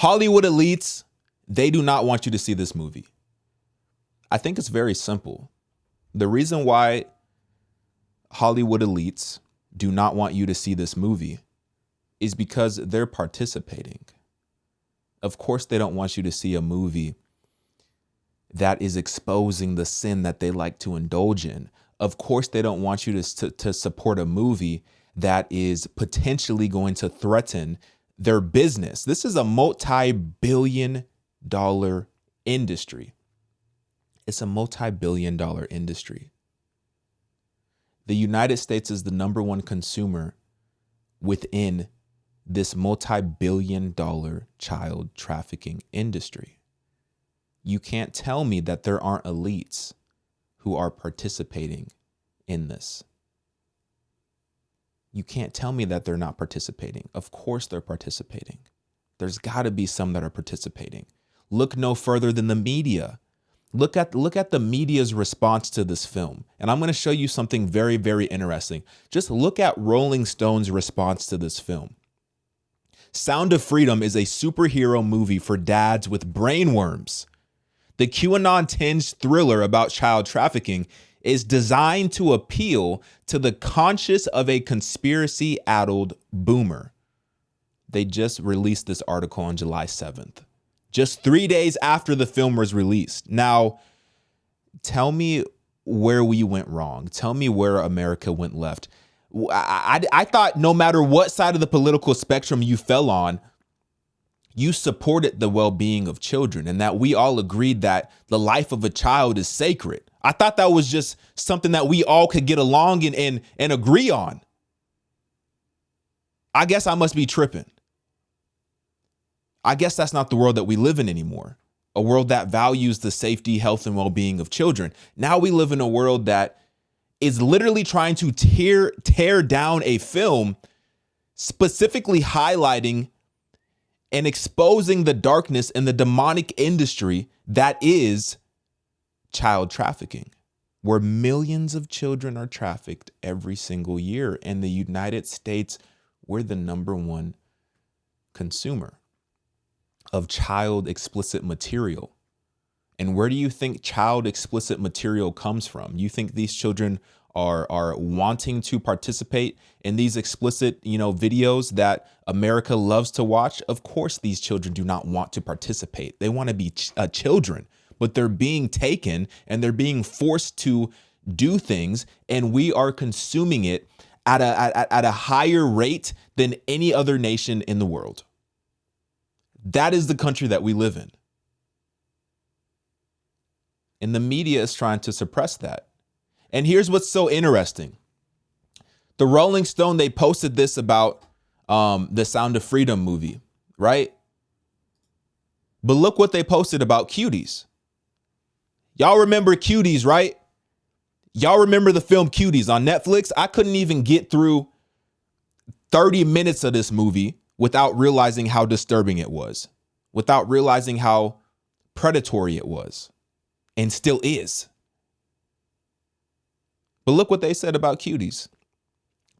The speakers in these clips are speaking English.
Hollywood elites, they do not want you to see this movie. I think it's very simple. The reason why Hollywood elites do not want you to see this movie is because they're participating. Of course, they don't want you to see a movie that is exposing the sin that they like to indulge in. Of course, they don't want you to support a movie that is potentially going to threaten their business. This is a multi-billion-dollar industry. It's a multi-billion-dollar industry. The United States is the number one consumer within this multi-billion-dollar child trafficking industry. You can't tell me that there aren't elites who are participating in this. You can't tell me that they're not participating. Of course they're participating. There's got to be some that are participating. Look no further than the media. Look at the media's response to this film. And I'm going to show you something very, very interesting. Just look at Rolling Stone's response to this film. Sound of Freedom is a superhero movie for dads with brainworms. The QAnon-tinged thriller about child trafficking is designed to appeal to the conscience of a conspiracy-addled boomer. They just released this article on July 7th, just 3 days after the film was released. Now, tell me where we went wrong. Tell me where America went left. I thought no matter what side of the political spectrum you fell on, you supported the well-being of children and that we all agreed that the life of a child is sacred. I thought that was just something that we all could get along and agree on. I guess I must be tripping. I guess that's not the world that we live in anymore. A world that values the safety, health, and well-being of children. Now we live in a world that is literally trying to tear down a film specifically highlighting and exposing the darkness and the demonic industry that is child trafficking, where millions of children are trafficked every single year. In the United States, we're the number one consumer of child explicit material. And where do you think child explicit material comes from? You think these children are wanting to participate in these explicit, videos that America loves to watch? Of course, these children do not want to participate. They want to be children, but they're being taken and they're being forced to do things, and we are consuming it at a higher rate than any other nation in the world. That is the country that we live in. And the media is trying to suppress that. And here's what's so interesting. The Rolling Stone, they posted this about the Sound of Freedom movie, right? But look what they posted about Cuties. Y'all remember Cuties, right? Y'all remember the film Cuties on Netflix? I couldn't even get through 30 minutes of this movie without realizing how disturbing it was, without realizing how predatory it was, and still is. But look what they said about Cuties.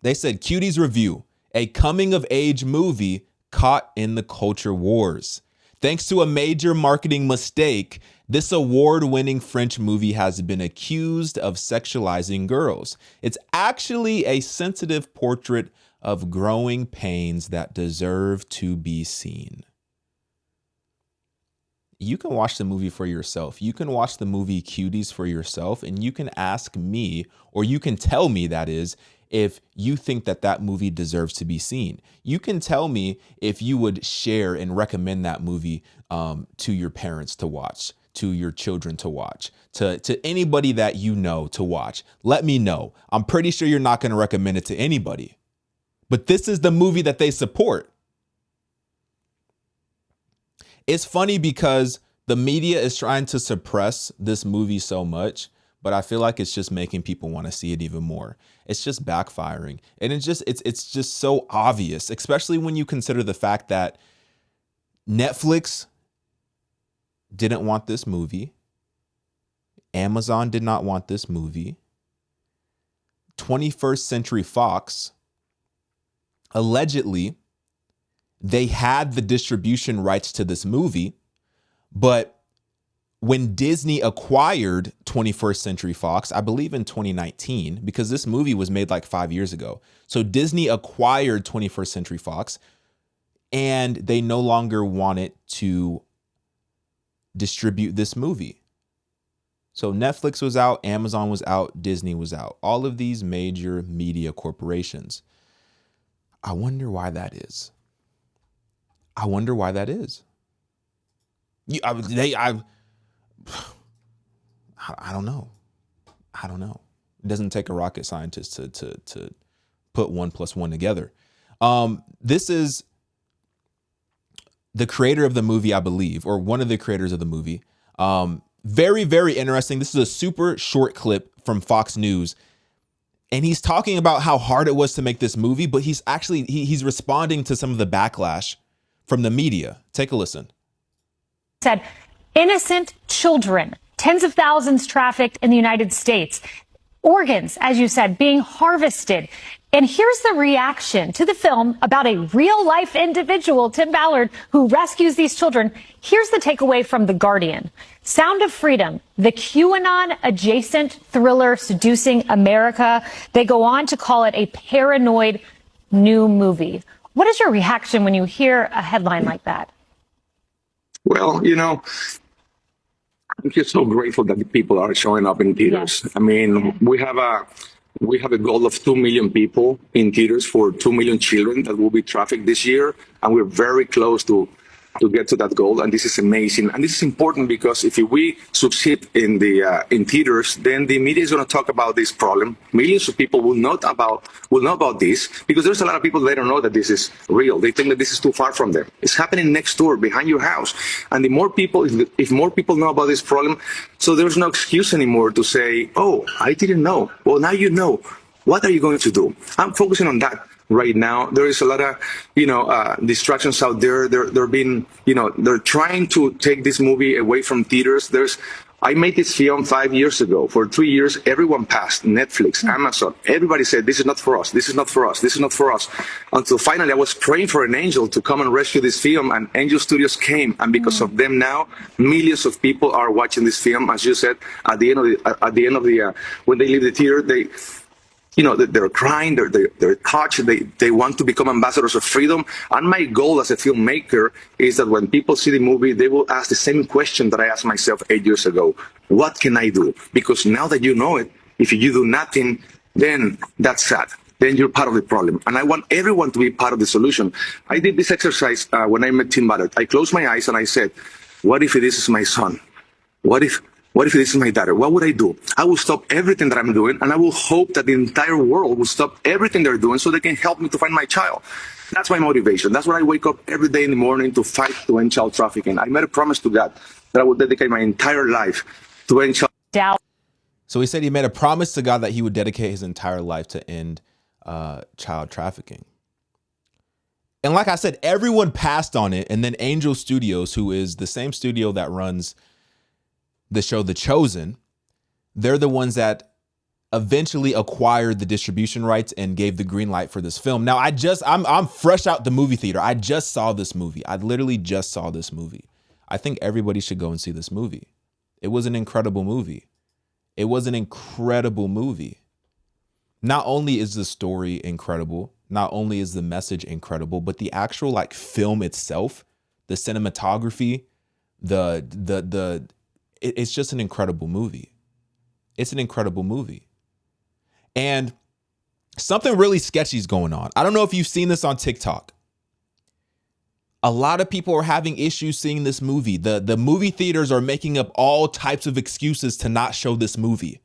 They said, Cuties review, a coming-of-age movie caught in the culture wars. Thanks to a major marketing mistake, this award-winning French movie has been accused of sexualizing girls. It's actually a sensitive portrait of growing pains that deserve to be seen. You can watch the movie for yourself. You can watch the movie Cuties for yourself, and you can ask me, or you can tell me, that is, if you think that movie deserves to be seen. You can tell me if you would share and recommend that movie to your parents to watch, to your children to watch, to anybody that you know to watch. Let me know. I'm pretty sure you're not going to recommend it to anybody. But this is the movie that they support. It's funny because the media is trying to suppress this movie so much, but I feel like it's just making people want to see it even more. It's just backfiring. And it's just so obvious, especially when you consider the fact that Netflix didn't want this movie. Amazon did not want this movie. 21st Century Fox allegedly they had the distribution rights to this movie, but when Disney acquired 21st Century Fox, I believe in 2019, because this movie was made like 5 years ago. So Disney acquired 21st Century Fox, and they no longer wanted to distribute this movie. So Netflix was out, Amazon was out, Disney was out. All of these major media corporations. I wonder why that is. I wonder why that is. I don't know. I don't know. It doesn't take a rocket scientist to put 1 + 1 together. This is the creator of the movie, I believe, or one of the creators of the movie. Very, very interesting. This is a super short clip from Fox News. And he's talking about how hard it was to make this movie, but he's actually, he's responding to some of the backlash from the media. Take a listen. Said innocent children, tens of thousands trafficked in the United States, organs, as you said, being harvested. And here's the reaction to the film about a real life individual, Tim Ballard, who rescues these children. Here's the takeaway from The Guardian. Sound of Freedom, the QAnon adjacent thriller seducing America. They go on to call it a paranoid new movie. What is your reaction when you hear a headline like that? Well, you know, I'm just so grateful that the people are showing up in theaters. Yes. I mean, we have a goal of 2 million people in theaters for 2 million children that will be trafficked this year, and we're very close to get to that goal. And this is amazing, and this is important because if we succeed in the in theaters, then the media is going to talk about this problem. Millions of people will know about this, because there's a lot of people that don't know that this is real. They think that this is too far from them. It's happening next door, behind your house. And the more people, if more people know about this problem, so there's no excuse anymore to say, "Oh, I didn't know." Well, now you know. What are you going to do? I'm focusing on that right now. There is a lot of, distractions out there. They're being, they're trying to take this movie away from theaters. I made this film 5 years ago. For 3 years, everyone passed. Netflix, Amazon, everybody said, this is not for us, this is not for us, this is not for us. Until finally I was praying for an angel to come and rescue this film, and Angel Studios came. And because of them now, millions of people are watching this film. As you said, at the end of the when they leave the theater, they're crying, they're touched, they want to become ambassadors of freedom. And my goal as a filmmaker is that when people see the movie, they will ask the same question that I asked myself 8 years ago. What can I do? Because now that you know it, if you do nothing, then that's sad. Then you're part of the problem. And I want everyone to be part of the solution. I did this exercise when I met Tim Ballard. I closed my eyes and I said, what if this is my son? What if this is my daughter? What would I do? I will stop everything that I'm doing, and I will hope that the entire world will stop everything they're doing so they can help me to find my child. That's my motivation. That's why I wake up every day in the morning to fight to end child trafficking. I made a promise to God that I would dedicate my entire life to end child. So he said he made a promise to God that he would dedicate his entire life to end child trafficking. And like I said, everyone passed on it. And then Angel Studios, who is the same studio that runs the show The Chosen, they're the ones that eventually acquired the distribution rights and gave the green light for this film. Now I'm fresh out the movie theater. I just saw this movie. I literally just saw this movie. I think everybody should go and see this movie. It was an incredible movie. It was an incredible movie. Not only is the story incredible, not only is the message incredible, but the actual film itself, the cinematography, it's just an incredible movie. It's an incredible movie. And something really sketchy is going on. I don't know if you've seen this on TikTok. A lot of people are having issues seeing this movie. The movie theaters are making up all types of excuses to not show this movie.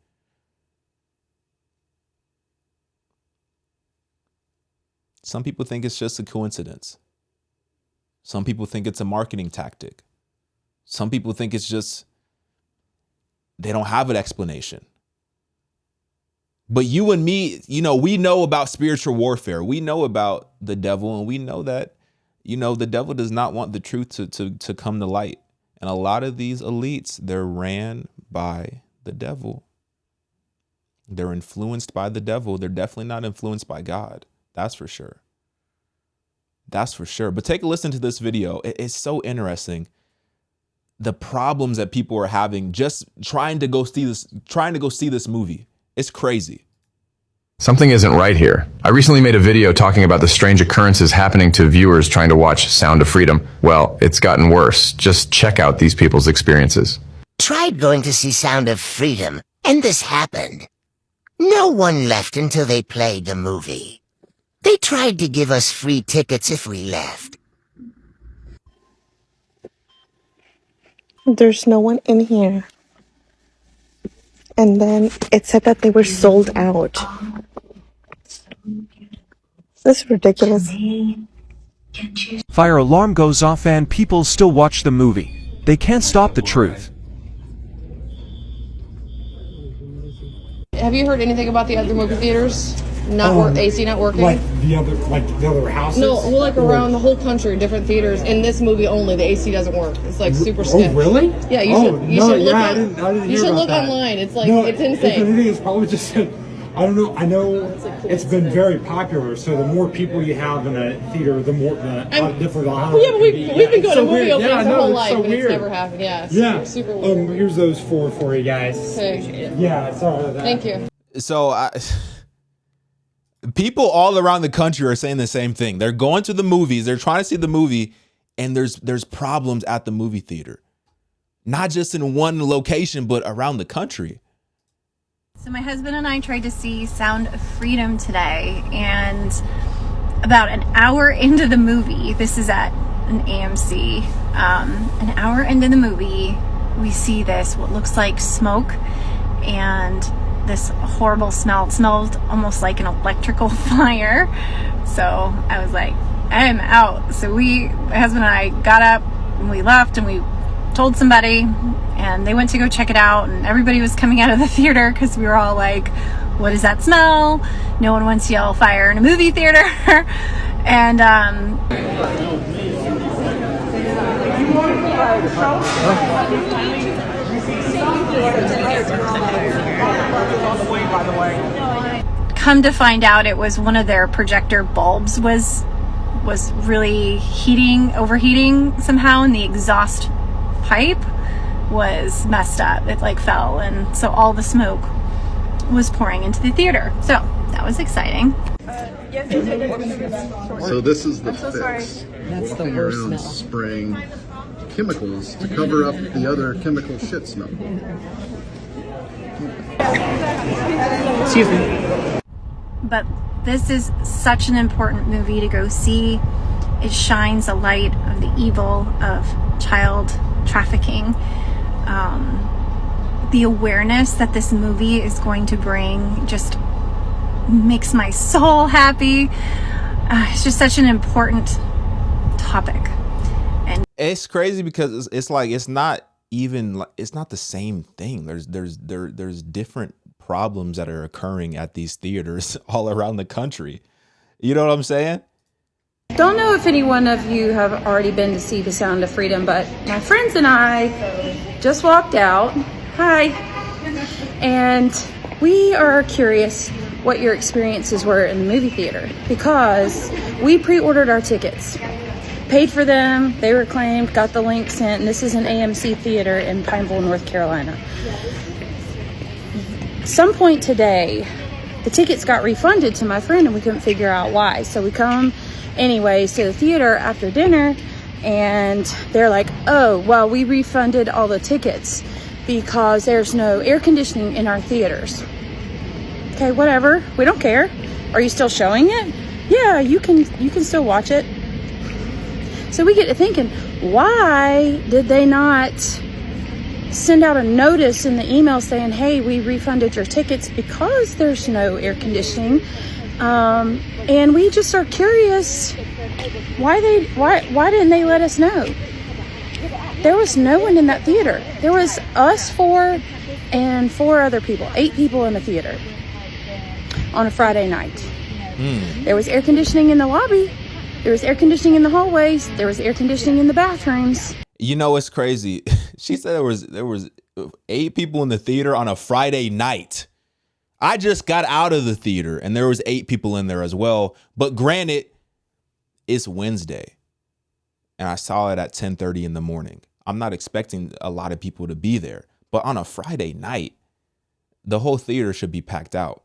Some people think it's just a coincidence. Some people think it's a marketing tactic. Some people think it's just they don't have an explanation. But you and me, we know about spiritual warfare. We know about the devil, and we know that, the devil does not want the truth to come to light. And a lot of these elites, they're ran by the devil. They're influenced by the devil. They're definitely not influenced by God. That's for sure. That's for sure. But take a listen to this video. It's so interesting. The problems that people are having just trying to go see this movie. It's crazy. Something isn't right here. I recently made a video talking about the strange occurrences happening to viewers trying to watch Sound of Freedom. Well, it's gotten worse. Just check out these people's experiences. Tried going to see Sound of Freedom, and this happened. No one left until they played the movie. They tried to give us free tickets if we left. There's no one in here. And then it said that they were sold out. This is ridiculous. Fire alarm goes off and people still watch the movie. They can't stop the truth. Have you heard anything about the other movie theaters? AC not working? Like the other houses? No, well, like around the whole country, different theaters. In this movie only, the AC doesn't work. It's like super sketch. Oh, really? Yeah, you should look. I didn't hear about that. Online. It's like it's insane. If anything, it's probably just. I don't know. I know it's been very popular. So the more people you have in a theater, the more different. Well, yeah, but we've been going to movie openings our whole life, and it's never happened. Yeah, super weird. Here's those four for you guys. Okay. Yeah, sorry about that. Thank you. So people all around the country are saying the same thing. They're going to the movies. They're trying to see the movie, and there's problems at the movie theater, not just in one location, but around the country. So my husband and I tried to see Sound of Freedom today, and about an hour into the movie, this is at an AMC, an hour into the movie, we see this, what looks like smoke, and this horrible smell. It smelled almost like an electrical fire. So I was like, I'm out. So my husband and I got up and we left and we told somebody, and they went to go check it out, and everybody was coming out of the theater because we were all like, what is that smell? No one wants to yell fire in a movie theater. And come to find out, it was one of their projector bulbs was really overheating somehow, and the exhaust pipe was messed up. It like fell, and so all the smoke was pouring into the theater. So that was exciting. So this is the fix. That's the worst smell. Spraying chemicals to cover up the other chemical shit smell. Excuse me. But this is such an important movie to go see. It shines a light of the evil of child trafficking. The awareness that this movie is going to bring just makes my soul happy. It's just such an important topic. And it's crazy because it's like it's not the same thing. There's different problems that are occurring at these theaters all around the country. You know what I'm saying? Don't know if any one of you have already been to see The Sound of Freedom, but my friends and I just walked out. Hi. And we are curious what your experiences were in the movie theater, because we pre-ordered our tickets, paid for them, they were claimed, got the link sent, and this is an AMC theater in Pineville, North Carolina. Some point today, the tickets got refunded to my friend and we couldn't figure out why. So we come anyways to the theater after dinner, and they're like, oh, well, we refunded all the tickets because there's no air conditioning in our theaters. Okay, whatever, we don't care. Are you still showing it? Yeah, you can still watch it. So we get to thinking, why did they not send out a notice in the email saying, hey, we refunded your tickets because there's no air conditioning? And we just are curious why didn't they let us know? There was no one in that theater. There was us four and four other people, 8 people in the theater on a Friday night. There was air conditioning in the lobby. There was air conditioning in the hallways. There was air conditioning in the bathrooms. You know, it's crazy. She said there was 8 people in the theater on a Friday night. I just got out of the theater and there was 8 people in there as well. But granted, It's Wednesday and I saw it at 10:30 in the morning. I'm not expecting a lot of people to be there, but on a Friday night, the whole theater should be packed out.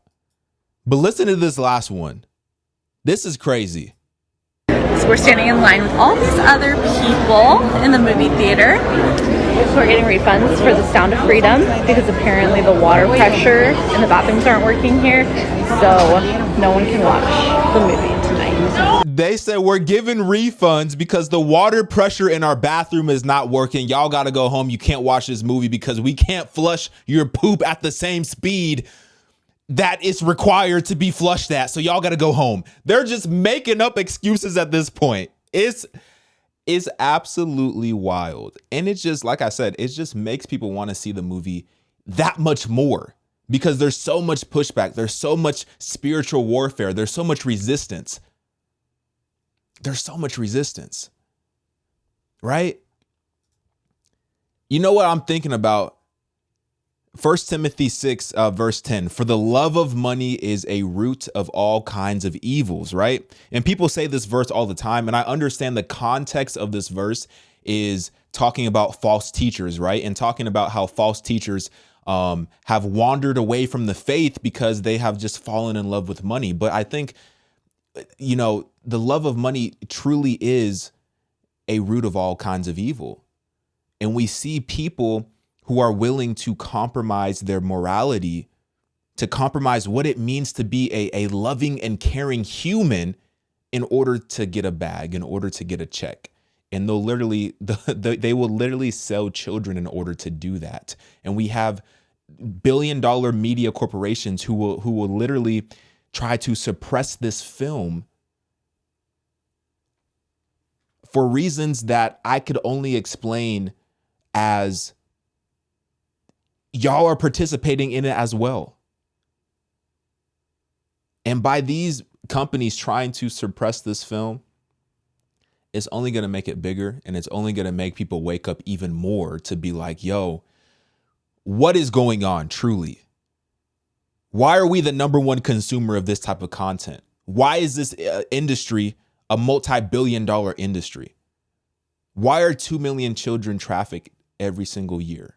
But listen to this last one. This is crazy. So we're standing in line with all these other people in the movie theater. We're getting refunds for the Sound of Freedom because apparently the water pressure in the bathrooms aren't working here. So no one can watch the movie tonight. They said we're giving refunds because the water pressure in our bathroom is not working. Y'all got to go home. You can't watch this movie because we can't flush your poop at the same speed that it's required to be flushed at. So y'all got to go home. They're just making up excuses at this point. It's absolutely wild. And it's just, like I said, it just makes people want to see the movie that much more because there's so much pushback. There's so much spiritual warfare. There's so much resistance. There's so much resistance, right? You know what I'm thinking about? 1 Timothy 6, verse 10, for the love of money is a root of all kinds of evils, right? And people say this verse all the time, and I understand the context of this verse is talking about false teachers, right? And talking about how false teachers have wandered away from the faith because they have just fallen in love with money. But I think, you know, the love of money truly is a root of all kinds of evil. And we see people who are willing to compromise their morality, to compromise what it means to be a loving and caring human in order to get a bag, in order to get a check. And they'll literally, they will literally sell children in order to do that. And we have billion-dollar media corporations who will literally try to suppress this film for reasons that I could only explain as y'all are participating in it as well. And by these companies trying to suppress this film, it's only going to make it bigger, and it's only going to make people wake up even more to be like, yo, what is going on truly? Why are we the number one consumer of this type of content? Why is this industry a multi-billion-dollar industry? Why are 2 million children trafficked every single year?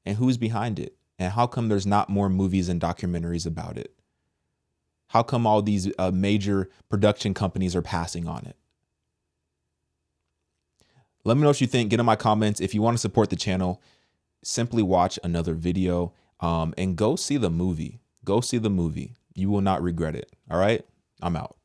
And who's behind it? And how come there's not more movies and documentaries about it? How come all these major production companies are passing on it? Let me know what you think. Get in my comments. If you want to support the channel, simply watch another video and go see the movie. Go see the movie. You will not regret it. All right? I'm out.